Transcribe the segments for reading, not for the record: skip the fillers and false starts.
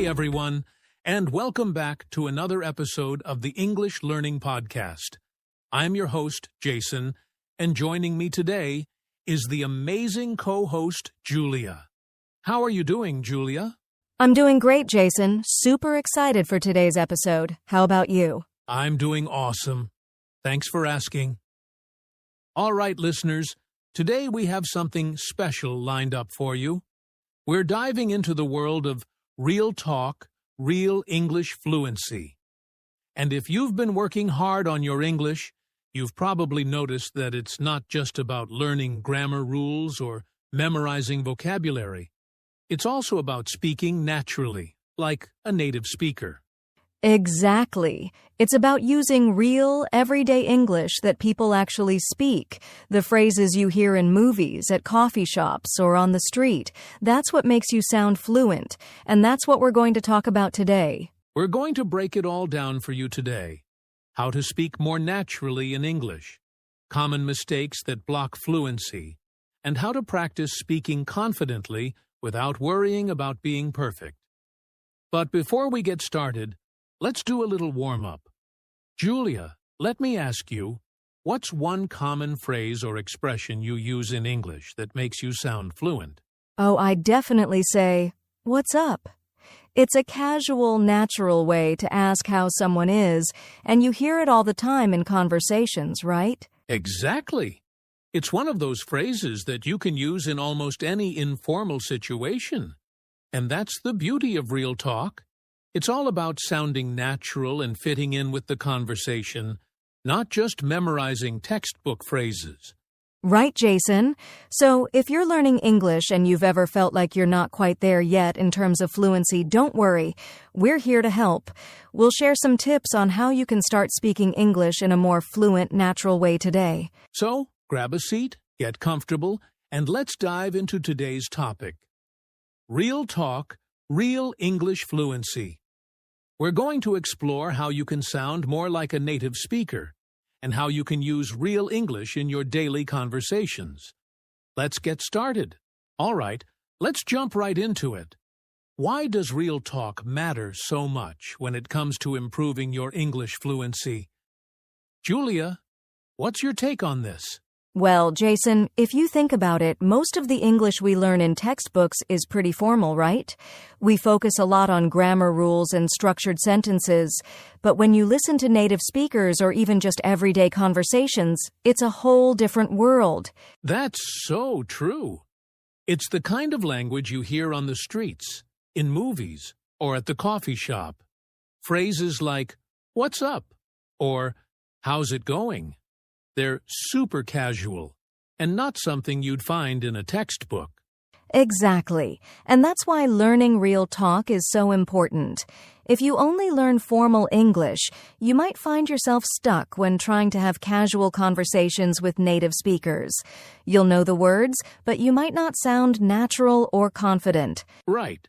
Hey everyone, and welcome back to another episode of the English Learning Podcast. I'm your host, Jason, and joining me today is the amazing co-host, Julia. How are you doing, Julia? I'm doing great, Jason. Super excited for today's episode. How about you? I'm doing awesome. Thanks for asking. All right, listeners, today we have something special lined up for you. We're diving into the world of real talk, real English fluency. And if you've been working hard on your English, you've probably noticed that it's not just about learning grammar rules or memorizing vocabulary. It's also about speaking naturally, like a native speaker. Exactly. It's about using real, everyday English that people actually speak. The phrases you hear in movies, at coffee shops, or on the street. That's what makes you sound fluent. And that's what we're going to talk about today. We're going to break it all down for you today. How to speak more naturally in English, common mistakes that block fluency, and how to practice speaking confidently without worrying about being perfect. But before we get started, let's do a little warm-up. Julia, let me ask you, what's one common phrase or expression you use in English that makes you sound fluent? Oh, I'd definitely say, "What's up?" It's a casual, natural way to ask how someone is, and you hear it all the time in conversations, right? Exactly. It's one of those phrases that you can use in almost any informal situation. And that's the beauty of real talk. It's all about sounding natural and fitting in with the conversation, not just memorizing textbook phrases. Right, Jason. So, if you're learning English and you've ever felt like you're not quite there yet in terms of fluency, don't worry. We're here to help. We'll share some tips on how you can start speaking English in a more fluent, natural way today. So, grab a seat, get comfortable, and let's dive into today's topic. Real talk, real English fluency. We're going to explore how you can sound more like a native speaker and how you can use real English in your daily conversations. Let's get started. All right, let's jump right into it. Why does real talk matter so much when it comes to improving your English fluency? Julia, what's your take on this? Well, Jason, if you think about it, most of the English we learn in textbooks is pretty formal, right? We focus a lot on grammar rules and structured sentences, but when you listen to native speakers or even just everyday conversations, it's a whole different world. That's so true. It's the kind of language you hear on the streets, in movies, or at the coffee shop. Phrases like, "What's up?" or "How's it going?" They're super casual and not something you'd find in a textbook. Exactly. And that's why learning real talk is so important. If you only learn formal English, you might find yourself stuck when trying to have casual conversations with native speakers. You'll know the words, but you might not sound natural or confident. Right.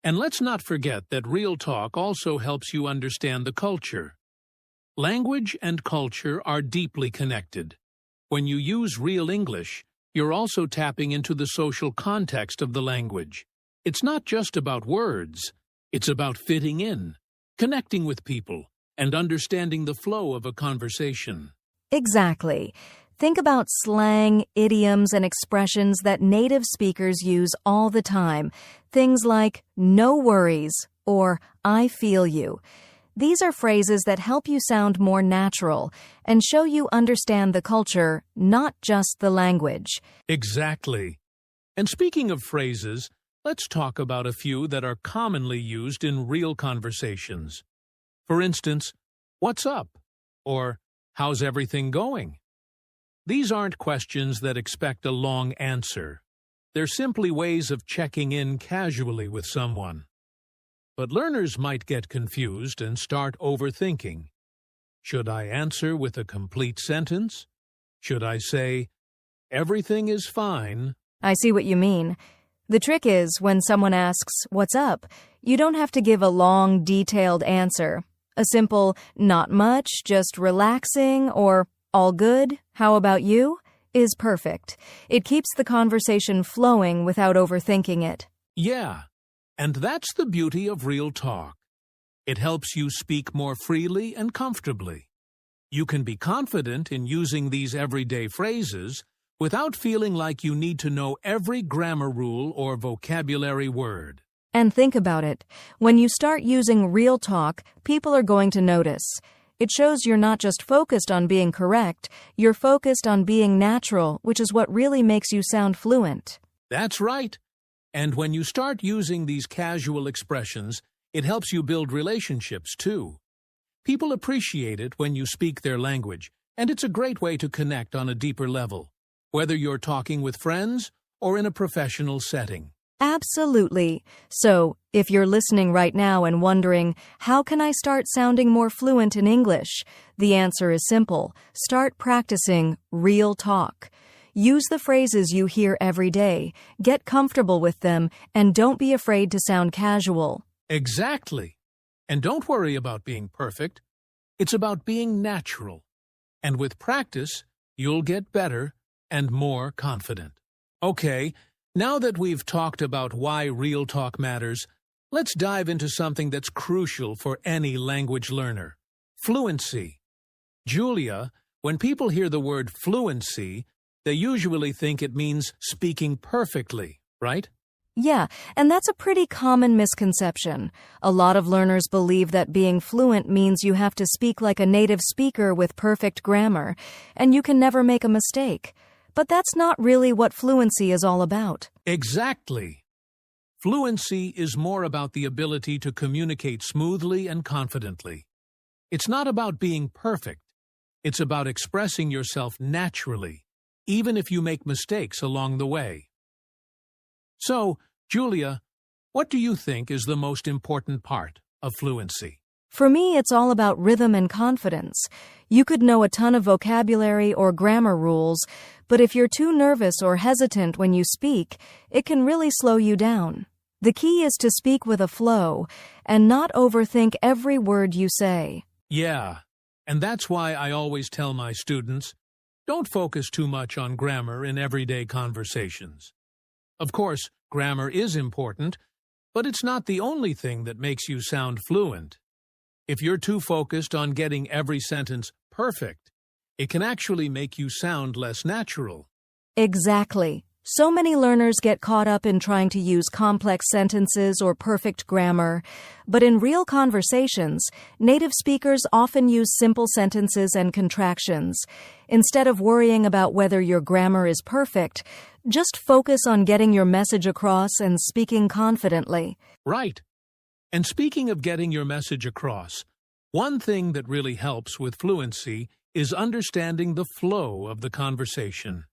And let's not forget that real talk also helps you understand the culture. Language and culture are deeply connected. When you use real English, you're also tapping into the social context of the language. It's not just about words. It's about fitting in, connecting with people, and understanding the flow of a conversation. Exactly. Think about slang, idioms, and expressions that native speakers use all the time. Things like, "no worries," or "I feel you." These are phrases that help you sound more natural and show you understand the culture, not just the language. Exactly. And speaking of phrases, let's talk about a few that are commonly used in real conversations. For instance, "What's up?" or "How's everything going?" These aren't questions that expect a long answer. They're simply ways of checking in casually with someone. But learners might get confused and start overthinking. Should I answer with a complete sentence? Should I say, "Everything is fine"? I see what you mean. The trick is, when someone asks, "What's up?" you don't have to give a long, detailed answer. A simple, "Not much, just relaxing," or "All good, how about you?" is perfect. It keeps the conversation flowing without overthinking it. Yeah. And that's the beauty of real talk. It helps you speak more freely and comfortably. You can be confident in using these everyday phrases without feeling like you need to know every grammar rule or vocabulary word. And think about it. When you start using real talk, people are going to notice. It shows you're not just focused on being correct, you're focused on being natural, which is what really makes you sound fluent. That's right. And when you start using these casual expressions, it helps you build relationships, too. People appreciate it when you speak their language, and it's a great way to connect on a deeper level, whether you're talking with friends or in a professional setting. Absolutely. So, if you're listening right now and wondering, how can I start sounding more fluent in English? The answer is simple. Start practicing real talk. Use the phrases you hear every day, get comfortable with them, and don't be afraid to sound casual. Exactly. And don't worry about being perfect. It's about being natural. And with practice, you'll get better and more confident. Okay, now that we've talked about why real talk matters, let's dive into something that's crucial for any language learner: fluency. Julia, when people hear the word fluency, they usually think it means speaking perfectly, right? Yeah, and that's a pretty common misconception. A lot of learners believe that being fluent means you have to speak like a native speaker with perfect grammar, and you can never make a mistake. But that's not really what fluency is all about. Exactly. Fluency is more about the ability to communicate smoothly and confidently. It's not about being perfect. It's about expressing yourself naturally, even if you make mistakes along the way. So, Julia, what do you think is the most important part of fluency? For me, it's all about rhythm and confidence. You could know a ton of vocabulary or grammar rules, but if you're too nervous or hesitant when you speak, it can really slow you down. The key is to speak with a flow and not overthink every word you say. Yeah, and that's why I always tell my students, don't focus too much on grammar in everyday conversations. Of course, grammar is important, but it's not the only thing that makes you sound fluent. If you're too focused on getting every sentence perfect, it can actually make you sound less natural. Exactly. So many learners get caught up in trying to use complex sentences or perfect grammar, but in real conversations, native speakers often use simple sentences and contractions. Instead of worrying about whether your grammar is perfect, just focus on getting your message across and speaking confidently. Right. And speaking of getting your message across, one thing that really helps with fluency is understanding the flow of the conversation.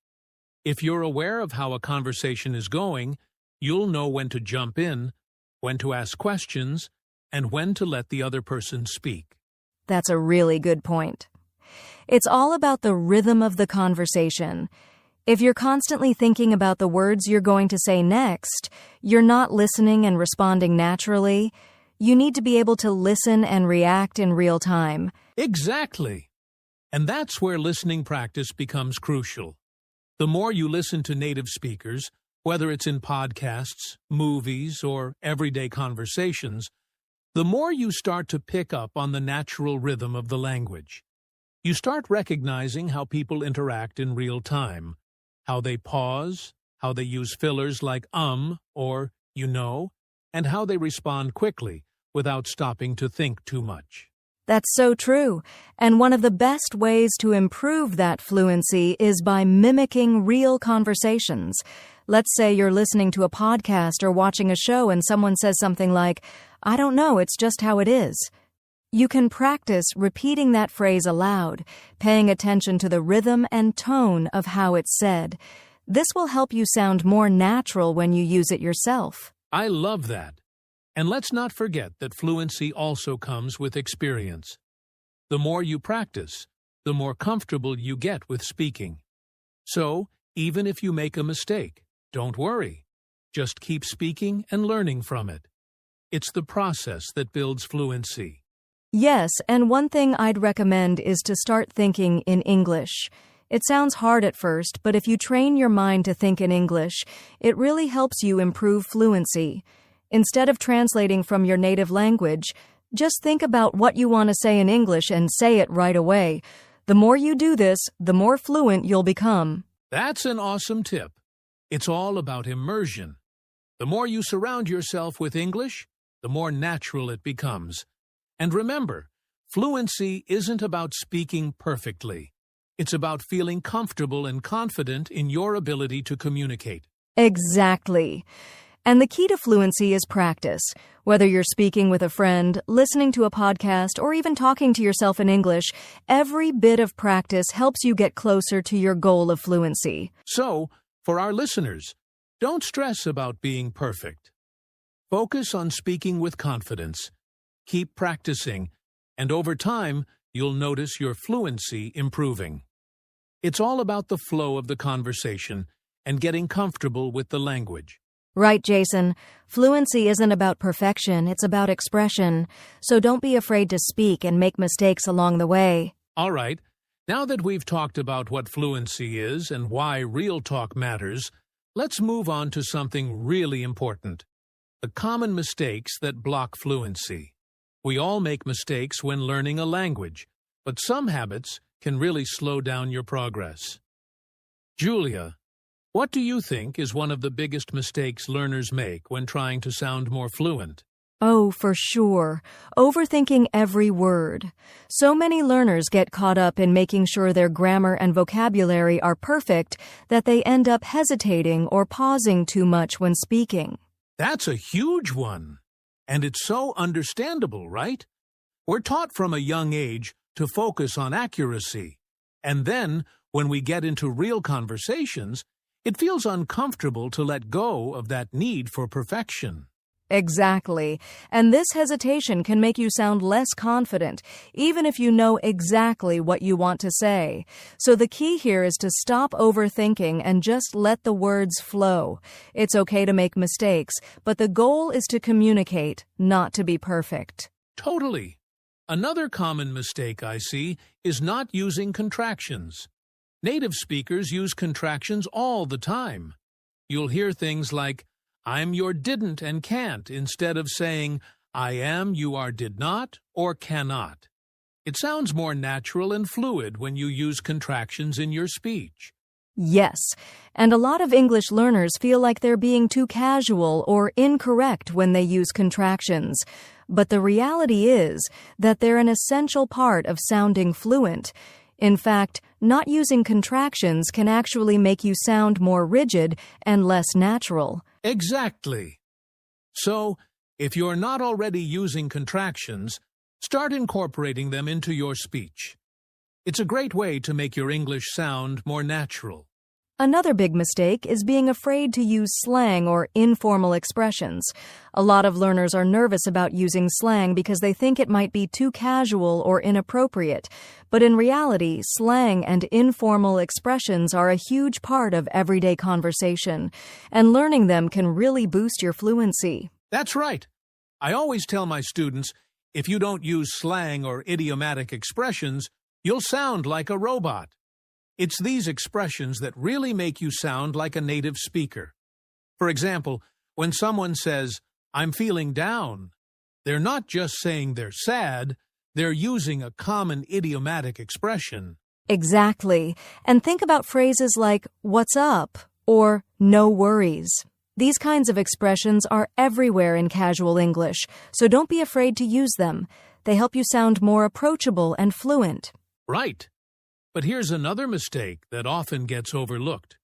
If you're aware of how a conversation is going, you'll know when to jump in, when to ask questions, and when to let the other person speak. That's a really good point. It's all about the rhythm of the conversation. If you're constantly thinking about the words you're going to say next, you're not listening and responding naturally. You need to be able to listen and react in real time. Exactly. And that's where listening practice becomes crucial. The more you listen to native speakers, whether it's in podcasts, movies, or everyday conversations, the more you start to pick up on the natural rhythm of the language. You start recognizing how people interact in real time, how they pause, how they use fillers like or you know, and how they respond quickly without stopping to think too much. That's so true. And one of the best ways to improve that fluency is by mimicking real conversations. Let's say you're listening to a podcast or watching a show and someone says something like, "I don't know, it's just how it is." You can practice repeating that phrase aloud, paying attention to the rhythm and tone of how it's said. This will help you sound more natural when you use it yourself. I love that. And let's not forget that fluency also comes with experience. The more you practice, the more comfortable you get with speaking. So, even if you make a mistake, don't worry. Just keep speaking and learning from it. It's the process that builds fluency. Yes, and one thing I'd recommend is to start thinking in English. It sounds hard at first, but if you train your mind to think in English, it really helps you improve fluency. Instead of translating from your native language, just think about what you want to say in English and say it right away. The more you do this, the more fluent you'll become. That's an awesome tip. It's all about immersion. The more you surround yourself with English, the more natural it becomes. And remember, fluency isn't about speaking perfectly. It's about feeling comfortable and confident in your ability to communicate. Exactly. And the key to fluency is practice. Whether you're speaking with a friend, listening to a podcast, or even talking to yourself in English, every bit of practice helps you get closer to your goal of fluency. So, for our listeners, don't stress about being perfect. Focus on speaking with confidence. Keep practicing, and over time, you'll notice your fluency improving. It's all about the flow of the conversation and getting comfortable with the language. Right, Jason. Fluency isn't about perfection, it's about expression. So don't be afraid to speak and make mistakes along the way. All right, now that we've talked about what fluency is and why real talk matters, let's move on to something really important: the common mistakes that block fluency. We all make mistakes when learning a language, but some habits can really slow down your progress. Julia, what do you think is one of the biggest mistakes learners make when trying to sound more fluent? Oh, for sure. Overthinking every word. So many learners get caught up in making sure their grammar and vocabulary are perfect that they end up hesitating or pausing too much when speaking. That's a huge one. And it's so understandable, right? We're taught from a young age to focus on accuracy. And then, when we get into real conversations, it feels uncomfortable to let go of that need for perfection. Exactly. And this hesitation can make you sound less confident, even if you know exactly what you want to say. So the key here is to stop overthinking and just let the words flow. It's okay to make mistakes, but the goal is to communicate, not to be perfect. Totally. Another common mistake I see is not using contractions. Native speakers use contractions all the time. You'll hear things like, I'm your didn't and can't, instead of saying, I am, you are did not, or cannot. It sounds more natural and fluid when you use contractions in your speech. Yes, and a lot of English learners feel like they're being too casual or incorrect when they use contractions. But the reality is that they're an essential part of sounding fluent. In fact, not using contractions can actually make you sound more rigid and less natural. Exactly. So, if you're not already using contractions, start incorporating them into your speech. It's a great way to make your English sound more natural. Another big mistake is being afraid to use slang or informal expressions. A lot of learners are nervous about using slang because they think it might be too casual or inappropriate. But in reality, slang and informal expressions are a huge part of everyday conversation, and learning them can really boost your fluency. That's right. I always tell my students, if you don't use slang or idiomatic expressions, you'll sound like a robot. It's these expressions that really make you sound like a native speaker. For example, when someone says, I'm feeling down, they're not just saying they're sad, they're using a common idiomatic expression. Exactly. And think about phrases like, what's up? Or no worries. These kinds of expressions are everywhere in casual English, so don't be afraid to use them. They help you sound more approachable and fluent. Right. But here's another mistake that often gets overlooked: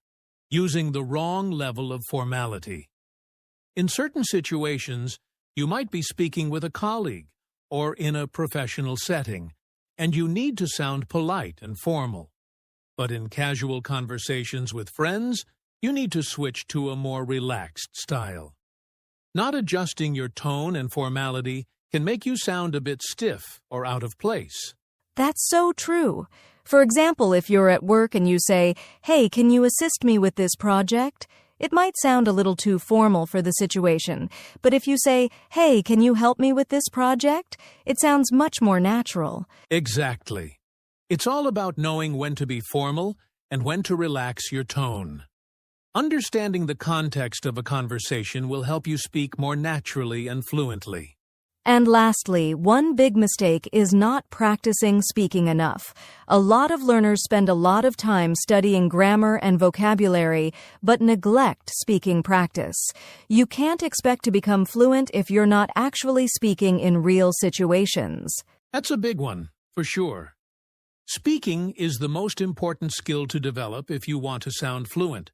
using the wrong level of formality. In certain situations, you might be speaking with a colleague or in a professional setting, and you need to sound polite and formal. But in casual conversations with friends, you need to switch to a more relaxed style. Not adjusting your tone and formality can make you sound a bit stiff or out of place. That's so true. For example, if you're at work and you say, hey, can you assist me with this project? It might sound a little too formal for the situation, but if you say, hey, can you help me with this project? It sounds much more natural. Exactly. It's all about knowing when to be formal and when to relax your tone. Understanding the context of a conversation will help you speak more naturally and fluently. And lastly, one big mistake is not practicing speaking enough. A lot of learners spend a lot of time studying grammar and vocabulary, but neglect speaking practice. You can't expect to become fluent if you're not actually speaking in real situations. That's a big one, for sure. Speaking is the most important skill to develop if you want to sound fluent.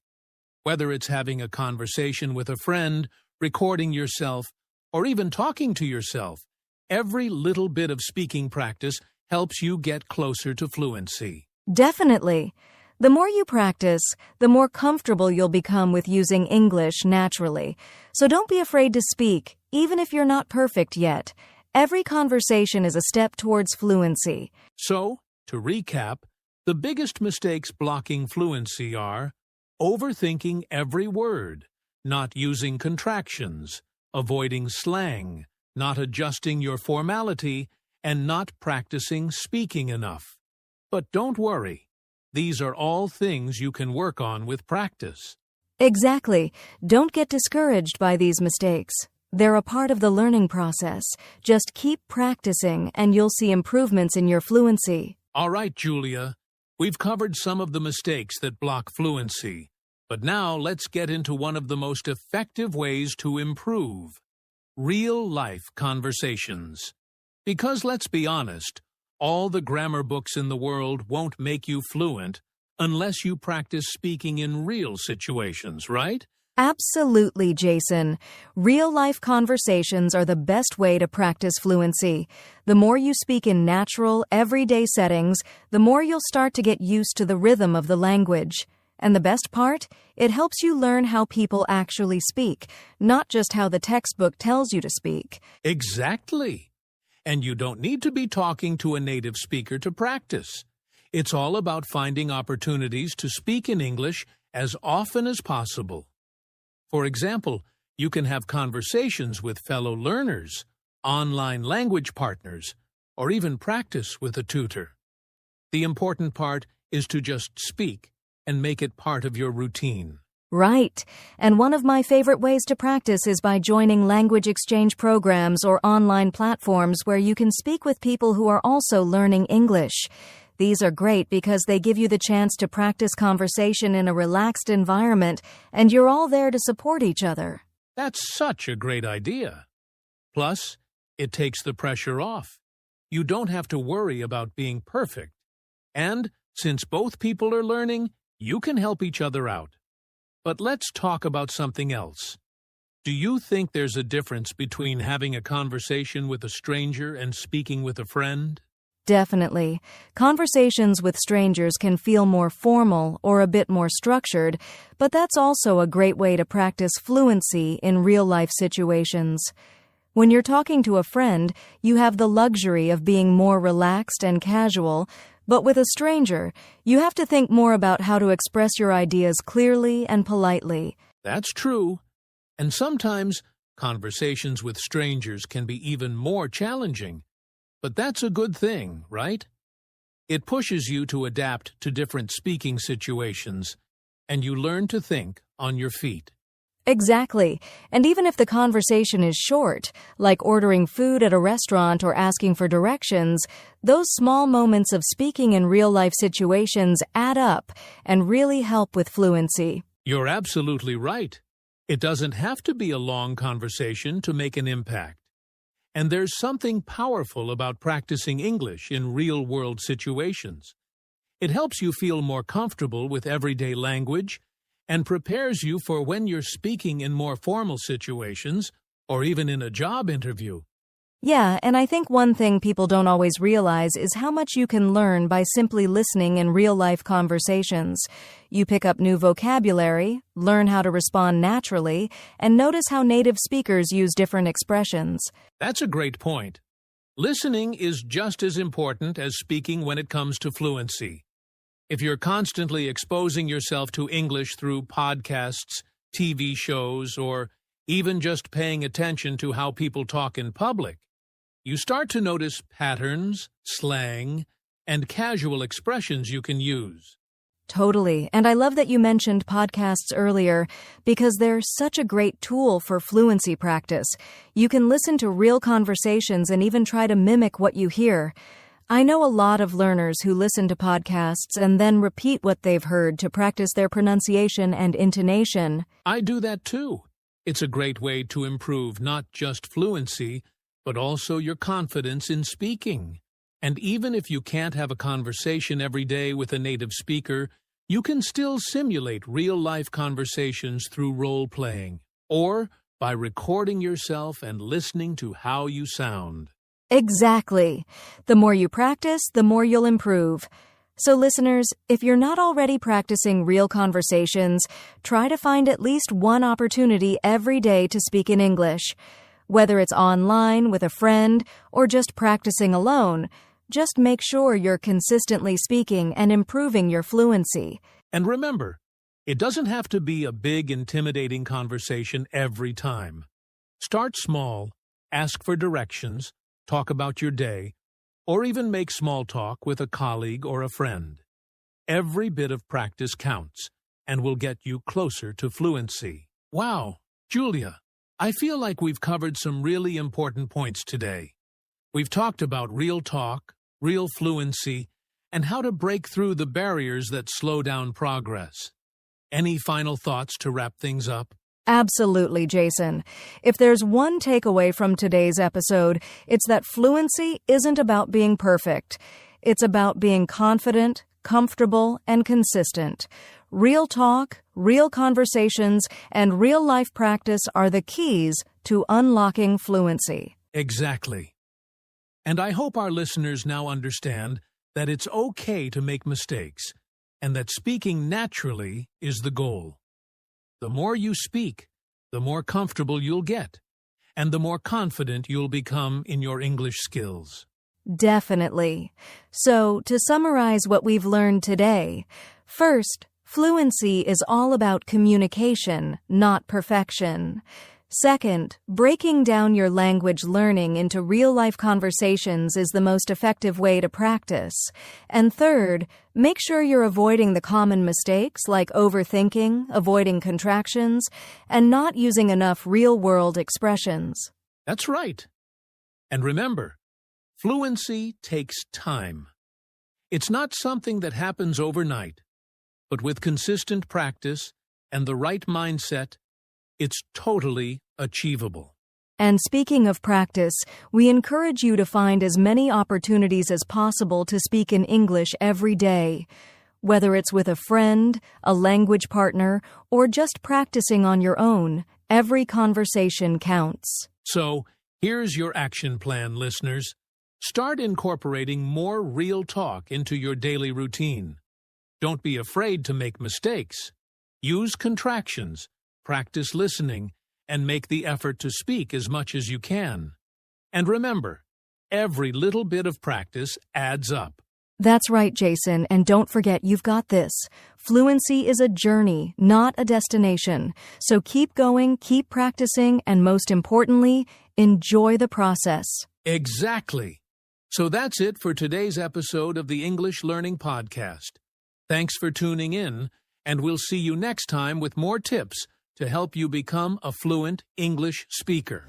Whether it's having a conversation with a friend, recording yourself, or even talking to yourself, every little bit of speaking practice helps you get closer to fluency. Definitely. The more you practice, the more comfortable you'll become with using English naturally. So don't be afraid to speak, even if you're not perfect yet. Every conversation is a step towards fluency. So, to recap, the biggest mistakes blocking fluency are overthinking every word, not using contractions, avoiding slang, not adjusting your formality, and not practicing speaking enough. But don't worry, these are all things you can work on with practice. Exactly. Don't get discouraged by these mistakes. They're a part of the learning process. Just keep practicing and you'll see improvements in your fluency. All right, Julia, we've covered some of the mistakes that block fluency. But now let's get into one of the most effective ways to improve: real-life conversations. Because let's be honest, all the grammar books in the world won't make you fluent unless you practice speaking in real situations, right? Absolutely, Jason. Real-life conversations are the best way to practice fluency. The more you speak in natural, everyday settings, the more you'll start to get used to the rhythm of the language. And the best part? It helps you learn how people actually speak, not just how the textbook tells you to speak. Exactly. And you don't need to be talking to a native speaker to practice. It's all about finding opportunities to speak in English as often as possible. For example, you can have conversations with fellow learners, online language partners, or even practice with a tutor. The important part is to just speak and make it part of your routine. Right. And one of my favorite ways to practice is by joining language exchange programs or online platforms where you can speak with people who are also learning English. These are great because they give you the chance to practice conversation in a relaxed environment, and you're all there to support each other. That's such a great idea. Plus, it takes the pressure off. You don't have to worry about being perfect. And since both people are learning, you can help each other out. But let's talk about something else. Do you think there's a difference between having a conversation with a stranger and speaking with a friend? Definitely. Conversations with strangers can feel more formal or a bit more structured, but that's also a great way to practice fluency in real-life situations. When you're talking to a friend, you have the luxury of being more relaxed and casual, but with a stranger, you have to think more about how to express your ideas clearly and politely. That's true. And sometimes, conversations with strangers can be even more challenging. But that's a good thing, right? It pushes you to adapt to different speaking situations, and you learn to think on your feet. Exactly. And even if the conversation is short, like ordering food at a restaurant or asking for directions, those small moments of speaking in real-life situations add up and really help with fluency. You're absolutely right. It doesn't have to be a long conversation to make an impact. And there's something powerful about practicing English in real-world situations. It helps you feel more comfortable with everyday language and prepares you for when you're speaking in more formal situations or even in a job interview. Yeah, and I think one thing people don't always realize is how much you can learn by simply listening in real-life conversations. You pick up new vocabulary, learn how to respond naturally, and notice how native speakers use different expressions. That's a great point. Listening is just as important as speaking when it comes to fluency. If you're constantly exposing yourself to English through podcasts, TV shows, or even just paying attention to how people talk in public, you start to notice patterns, slang, and casual expressions you can use. Totally. And I love that you mentioned podcasts earlier because they're such a great tool for fluency practice. You can listen to real conversations and even try to mimic what you hear. I know a lot of learners who listen to podcasts and then repeat what they've heard to practice their pronunciation and intonation. I do that too. It's a great way to improve not just fluency, but also your confidence in speaking. And even if you can't have a conversation every day with a native speaker, you can still simulate real-life conversations through role-playing, or by recording yourself and listening to how you sound. Exactly. The more you practice, the more you'll improve. So listeners, if you're not already practicing real conversations, try to find at least one opportunity every day to speak in English. Whether it's online with a friend or just practicing alone, just make sure you're consistently speaking and improving your fluency. And remember, it doesn't have to be a big, intimidating conversation every time. Start small, ask for directions, talk about your day, or even make small talk with a colleague or a friend. Every bit of practice counts and will get you closer to fluency. Wow, Julia, I feel like we've covered some really important points today. We've talked about real talk, real fluency, and how to break through the barriers that slow down progress. Any final thoughts to wrap things up? Absolutely, Jason. If there's one takeaway from today's episode, it's that fluency isn't about being perfect. It's about being confident, comfortable, and consistent. Real talk, real conversations, and real-life practice are the keys to unlocking fluency. Exactly. And I hope our listeners now understand that it's okay to make mistakes, and that speaking naturally is the goal. The more you speak, the more comfortable you'll get, and the more confident you'll become in your English skills. Definitely. So, to summarize what we've learned today, first, fluency is all about communication, not perfection. Second, breaking down your language learning into real-life conversations is the most effective way to practice. And third, make sure you're avoiding the common mistakes like overthinking, avoiding contractions, and not using enough real-world expressions. That's right. And remember, fluency takes time. It's not something that happens overnight, but with consistent practice and the right mindset, it's totally achievable. And speaking of practice, we encourage you to find as many opportunities as possible to speak in English every day. Whether it's with a friend, a language partner, or just practicing on your own, every conversation counts. So, here's your action plan, listeners. Start incorporating more real talk into your daily routine. Don't be afraid to make mistakes. Use contractions, practice listening, and make the effort to speak as much as you can. And remember, every little bit of practice adds up. That's right, Jason, and don't forget you've got this. Fluency is a journey, not a destination. So keep going, keep practicing, and most importantly, enjoy the process. Exactly. So that's it for today's episode of the English Learning Podcast. Thanks for tuning in, and we'll see you next time with more tips to help you become a fluent English speaker.